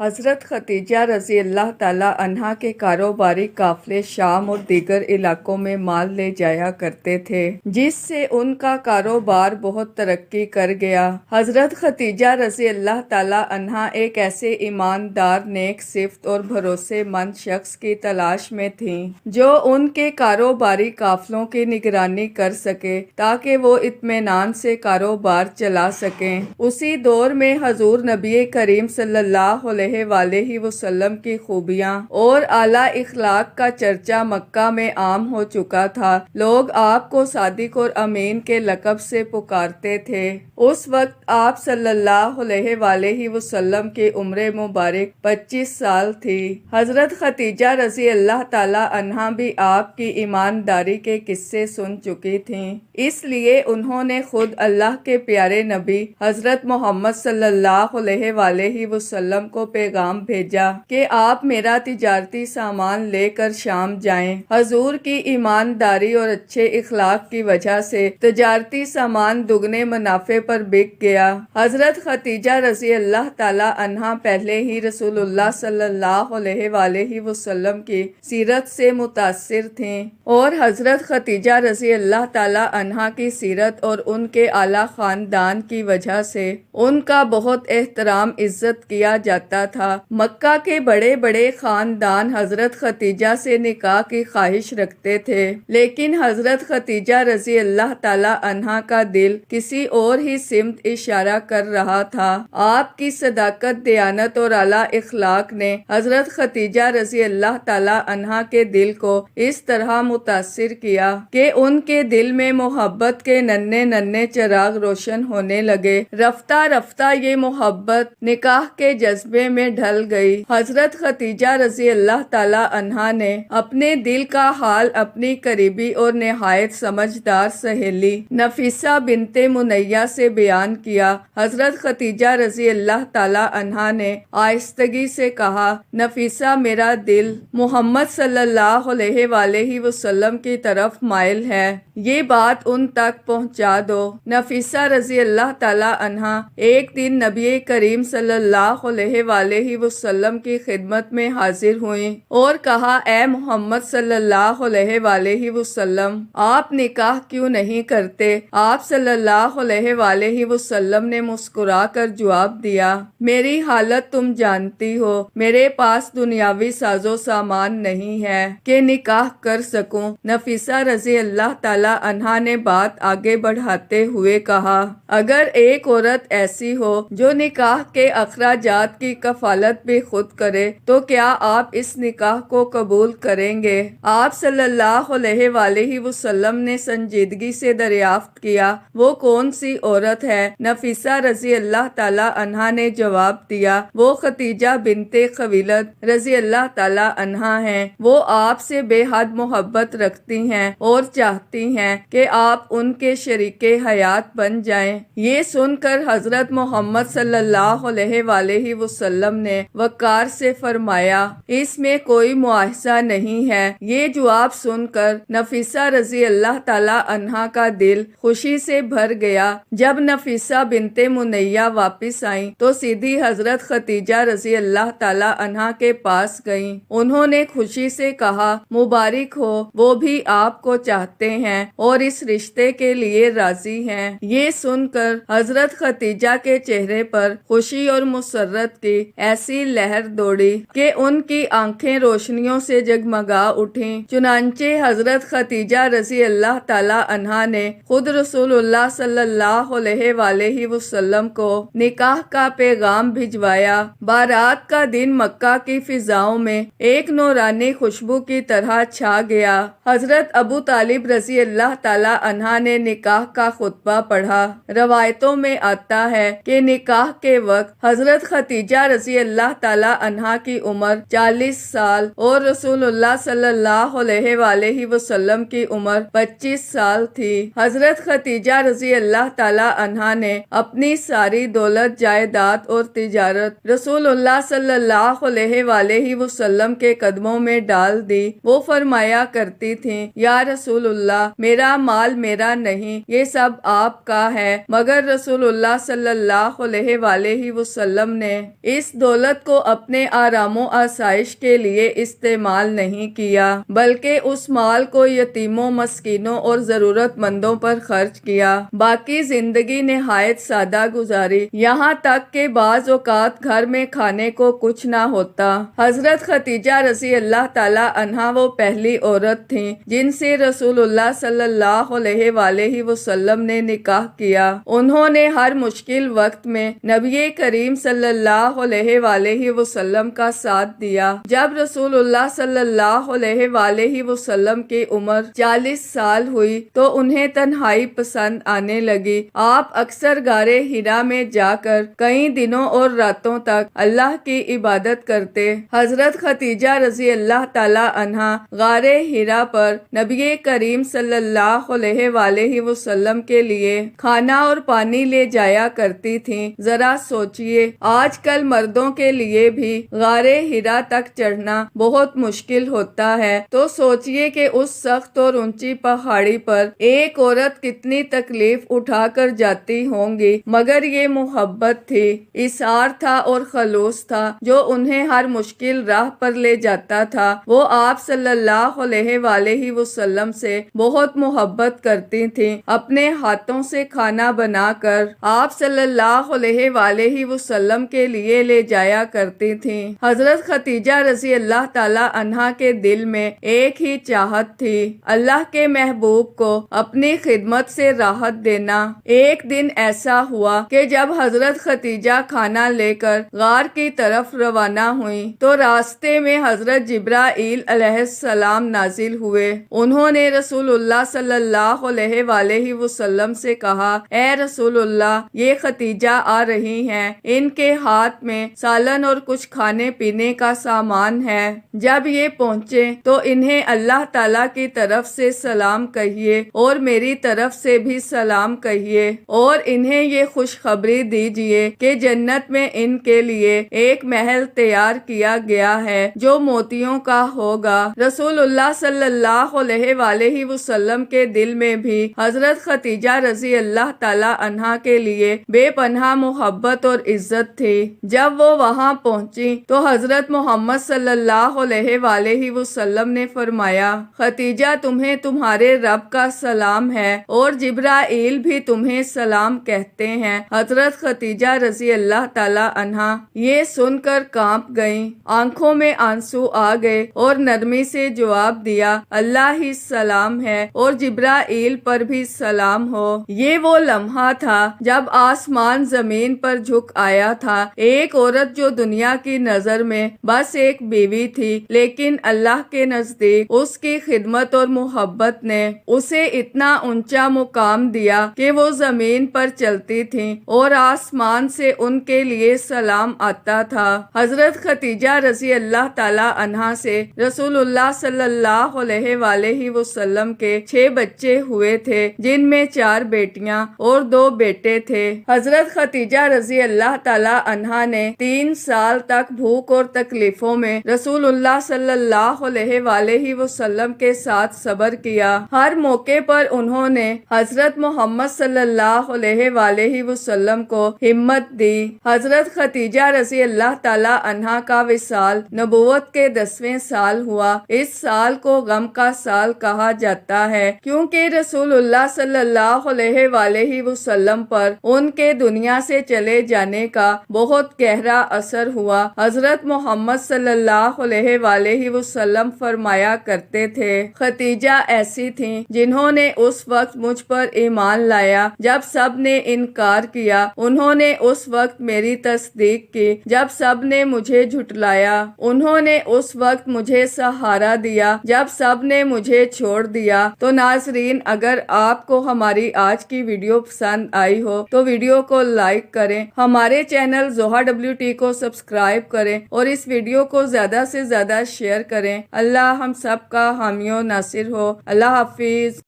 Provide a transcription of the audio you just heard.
حضرت خدیجہ رضی اللہ تعالیٰ عنہا کے کاروباری قافلے شام اور دیگر علاقوں میں مال لے جایا کرتے تھے، جس سے ان کا کاروبار بہت ترقی کر گیا۔ حضرت خدیجہ رضی اللہ تعالیٰ عنہا ایک ایسے ایماندار، نیک صفت اور بھروسے مند شخص کی تلاش میں تھیں جو ان کے کاروباری قافلوں کی نگرانی کر سکے تاکہ وہ اطمینان سے کاروبار چلا سکیں۔ اسی دور میں حضور نبی کریم صلی اللہ علیہ وآلہ وسلم کی خوبیاں اور اعلیٰ اخلاق کا چرچا مکہ میں عام ہو چکا تھا۔ لوگ آپ کو صادق اور امین کے لقب سے پکارتے تھے۔ اس وقت آپ صلی اللہ علیہ وآلہ وسلم کی عمر مبارک 25 سال تھی۔ حضرت خدیجہ رضی اللہ تعالیٰ عنہا بھی آپ کی ایمانداری کے قصے سن چکی تھیں، اس لیے انہوں نے خود اللہ کے پیارے نبی حضرت محمد صلی اللہ علیہ وآلہ وسلم کو پیغام بھیجا کہ آپ میرا تجارتی سامان لے کر شام جائیں۔ حضور کی ایمانداری اور اچھے اخلاق کی وجہ سے تجارتی سامان دگنے منافع پر بک گیا۔ حضرت خدیجہ رضی اللہ تعالی عنہا پہلے ہی رسول اللہ صلی اللہ علیہ وآلہ وسلم کی سیرت سے متاثر تھیں اور حضرت خدیجہ رضی اللہ تعالی عنہا کی سیرت اور ان کے اعلیٰ خاندان کی وجہ سے ان کا بہت احترام عزت کیا جاتا تھا۔ مکہ کے بڑے بڑے خاندان حضرت خدیجہ سے نکاح کی خواہش رکھتے تھے، لیکن حضرت خدیجہ رضی اللہ تعالی عنہا کا دل کسی اور ہی سمت اشارہ کر رہا تھا۔ آپ کی صداقت، دیانت اور اعلیٰ اخلاق نے حضرت خدیجہ رضی اللہ تعالی عنہا کے دل کو اس طرح متاثر کیا کہ ان کے دل میں محبت کے ننھے ننھے چراغ روشن ہونے لگے۔ رفتہ رفتہ یہ محبت نکاح کے جذبے میں ڈھل گئی۔ حضرت خدیجہ رضی اللہ تعالی عنہا نے اپنے دل کا حال اپنی قریبی اور نہایت سمجھدار سہیلی نفیسہ بنت منیہ سے بیان کیا۔ حضرت خدیجہ رضی اللہ تعالی عنہا نے آہستگی سے کہا، نفیسہ، میرا دل محمد صلی اللہ علیہ وآلہ وسلم کی طرف مائل ہے، یہ بات ان تک پہنچا دو۔ نفیسہ رضی اللہ تعالی عنہا ایک دن نبی کریم صلی اللہ علیہ وآلہ وسلم کی خدمت میں حاضر ہوئیں اور کہا، اے محمد صلی اللہ علیہ وآلہ وسلم، آپ نکاح کیوں نہیں کرتے؟ آپ صلی اللہ علیہ وآلہ وسلم نے مسکرا کر جواب دیا، میری حالت تم جانتی ہو، میرے پاس دنیاوی ساز و سامان نہیں ہے کہ نکاح کر سکوں۔ نفیسہ رضی اللہ تعالی عنہا نے بات آگے بڑھاتے ہوئے کہا، اگر ایک عورت ایسی ہو جو نکاح کے اخراجات کی کفالت بھی خود کرے تو کیا آپ اس نکاح کو قبول کریں گے؟ آپ صلی اللہ علیہ وآلہ وسلم نے سنجیدگی سے دریافت کیا، وہ کون سی عورت ہے؟ نفیسہ رضی اللہ تعالی عنہا نے جواب دیا، وہ خدیجہ بنت خویلد رضی اللہ تعالی عنہا ہیں، وہ آپ سے بے حد محبت رکھتی ہیں اور چاہتی ہیں کہ آپ ان کے شریک حیات بن جائیں۔ یہ سن کر حضرت محمد صلی اللہ علیہ وآلہ وسلم نے وقار سے فرمایا، اس میں کوئی مواحثہ نہیں ہے۔ یہ جواب سن کر نفیسہ رضی اللہ تعالی عنہا کا دل خوشی سے بھر گیا۔ جب نفیسہ بنت منیہ واپس آئیں تو سیدھی حضرت خدیجہ رضی اللہ تعالی عنہا کے پاس گئیں۔ انہوں نے خوشی سے کہا، مبارک ہو، وہ بھی آپ کو چاہتے ہیں اور اس رشتے کے لیے راضی ہیں۔ یہ سن کر حضرت خدیجہ کے چہرے پر خوشی اور مسرت کی ایسی لہر دوڑی کہ ان کی آنکھیں روشنیوں سے جگمگا اٹھیں۔ چنانچہ حضرت خدیجہ رضی اللہ تعالی عنہا نے خود رسول اللہ صلی اللہ علیہ وآلہ وسلم کو نکاح کا پیغام بھجوایا۔ بارات کا دن مکہ کی فضاؤں میں ایک نورانی خوشبو کی طرح چھا گیا۔ حضرت ابو طالب رضی اللہ تعالی عنہ نے نکاح کا خطبہ پڑھا۔ روایتوں میں آتا ہے کہ نکاح کے وقت حضرت خدیجہ رضی اللہ تعالی عنہا کی عمر 40 سال اور رسول اللہ صلی اللہ علیہ وآلہ وسلم کی عمر 25 سال تھی۔ حضرت خدیجہ رضی اللہ تعالی عنہا نے اپنی ساری دولت، جائیداد اور تجارت رسول اللہ صلی اللہ علیہ وآلہ وسلم کے قدموں میں ڈال دی۔ وہ فرمایا کرتی تھیں، یا رسول اللہ، میرا مال میرا نہیں، یہ سب آپ کا ہے۔ مگر رسول اللہ صلی اللہ علیہ وآلہ وسلم نے اس دولت کو اپنے آرام و آسائش کے لیے استعمال نہیں کیا بلکہ اس مال کو یتیموں، مسکینوں اور ضرورت مندوں پر خرچ کیا۔ باقی زندگی نہایت سادہ گزاری، یہاں تک کہ بعض اوقات گھر میں کھانے کو کچھ نہ ہوتا۔ حضرت خدیجہ رضی اللہ تعالی عنہا وہ پہلی عورت تھیں جن سے رسول اللہ صلی اللہ علیہ وآلہ وسلم نے نکاح کیا۔ انہوں نے ہر مشکل وقت میں نبی کریم صلی اللہ علیہ وآلہ وسلم کا ساتھ دیا۔ جب رسول اللہ صلی اللہ علیہ وآلہ وسلم کی عمر 40 سال ہوئی تو انہیں تنہائی پسند آنے لگی۔ آپ اکثر غار حرا میں جا کر کئی دنوں اور راتوں تک اللہ کی عبادت کرتے۔ حضرت خدیجہ رضی اللہ تعالی عنہا غار حرا پر نبی کریم صلی اللہ علیہ وآلہ وسلم کے لیے کھانا اور پانی لے جایا کرتی تھیں۔ ذرا سوچئے، آج کل مردوں کے لیے بھی غار حرا تک چڑھنا بہت مشکل ہوتا ہے، تو سوچئے کہ اس سخت اور اونچی پہاڑی پر ایک عورت کتنی تکلیف اٹھا کر جاتی ہوں گی، مگر یہ محبت تھی، اصرار تھا اور خلوص تھا جو انہیں ہر مشکل راہ پر لے جاتا تھا۔ وہ آپ صلی اللہ علیہ وآلہ وسلم سے بہت محبت کرتی تھیں۔ اپنے ہاتھوں سے کھانا بنا کر آپ صلی اللہ علیہ وآلہ وسلم کے لیے لے جایا کرتی تھیں۔ حضرت خدیجہ رضی اللہ تعالی عنہا کے دل میں ایک ہی چاہت تھی، اللہ کے محبوب کو اپنی خدمت سے راحت دینا۔ ایک دن ایسا ہوا کہ جب حضرت خدیجہ کھانا لے کر غار کی طرف روانہ ہوئیں تو راستے میں حضرت جبرائیل علیہ السلام نازل ہوئے۔ انہوں نے رسول اللہ صلی اللہ علیہ وآلہ وسلم سے کہا، اے رسول اللہ، یہ خدیجہ آ رہی ہیں، ان کے ہاتھ میں سالن اور کچھ کھانے پینے کا سامان ہے۔ جب یہ پہنچے تو انہیں اللہ تعالیٰ کی طرف سے سلام کہیے اور میری طرف سے بھی سلام کہیے، اور انہیں یہ خوشخبری دیجیے کہ جنت میں ان کے لیے ایک محل تیار کیا گیا ہے جو موتیوں کا ہوگا۔ رسول اللہ صلی اللہ علیہ وآلہ وسلم کے دل میں بھی حضرت خدیجہ رضی اللہ تعالی عنہا کے لیے بے پناہ محبت اور عزت تھی۔ جب وہ وہاں پہنچی تو حضرت محمد صلی اللہ علیہ وآلہ وسلم نے فرمایا، خدیجہ، تمہیں تمہارے رب کا سلام ہے اور جبرائیل بھی تمہیں سلام کہتے ہیں۔ حضرت خدیجہ رضی اللہ تعالی عنہا یہ سن کر کانپ گئیں، آنکھوں میں آنسو آ گئے اور نرمی سے جواب دیا، اللہ ہی سلام ہے اور جبرائیل پر بھی سلام ہو۔ یہ وہ لمحہ تھا جب آسمان زمین پر جھک آیا تھا۔ ایک عورت جو دنیا کی نظر میں بس ایک بیوی تھی، لیکن اللہ کے نزدیک اس کی خدمت اور محبت نے اسے اتنا اونچا مقام دیا کہ وہ زمین پر چلتی تھیں اور آسمان سے ان کے لیے سلام آتا تھا۔ حضرت خدیجہ رضی اللہ تعالی عنہا سے رسول اللہ صلی اللہ علیہ وآلہ وسلم کے 6 بچے ہوئے تھے، جن میں 4 بیٹیاں اور 2 بیٹے تھے۔ حضرت خدیجہ رضی اللہ تعالی عنہا نے 3 سال تک بھوک اور تکلیفوں میں رسول اللہ صلی اللہ علیہ وآلہ وسلم کے ساتھ صبر کیا۔ ہر موقع پر انہوں نے حضرت محمد صلی اللہ علیہ وآلہ وسلم کو ہمت دی۔ حضرت خدیجہ رضی اللہ تعالی عنہا کا وصال نبوت کے 10ویں سال ہوا۔ اس سال کو غم کا سال کہا جاتا ہے کیونکہ رسول اللہ صلی اللہ علیہ وآلہ وسلم پر ان کے دنیا سے چلے جانے کا بہت گہرا اثر ہوا۔ حضرت محمد صلی اللہ علیہ وآلہ وسلم فرمایا کرتے تھے، خدیجہ ایسی تھیں جنہوں نے اس وقت مجھ پر ایمان لایا جب سب نے انکار کیا، انہوں نے اس وقت میری تصدیق کی جب سب نے مجھے جھٹلایا، انہوں نے اس وقت مجھے سہارا دیا جب سب نے مجھے چھوڑ دیا۔ تو ناظرین، اگر آپ کو ہماری آج کی ویڈیو پسند آئی ہو تو ویڈیو کو لائک کریں، ہمارے چینل زوہا WT کو سبسکرائب کریں اور اس ویڈیو کو زیادہ سے زیادہ شیئر کریں۔ اللہ ہم سب کا حامی و ناصر ہو۔ اللہ حافظ۔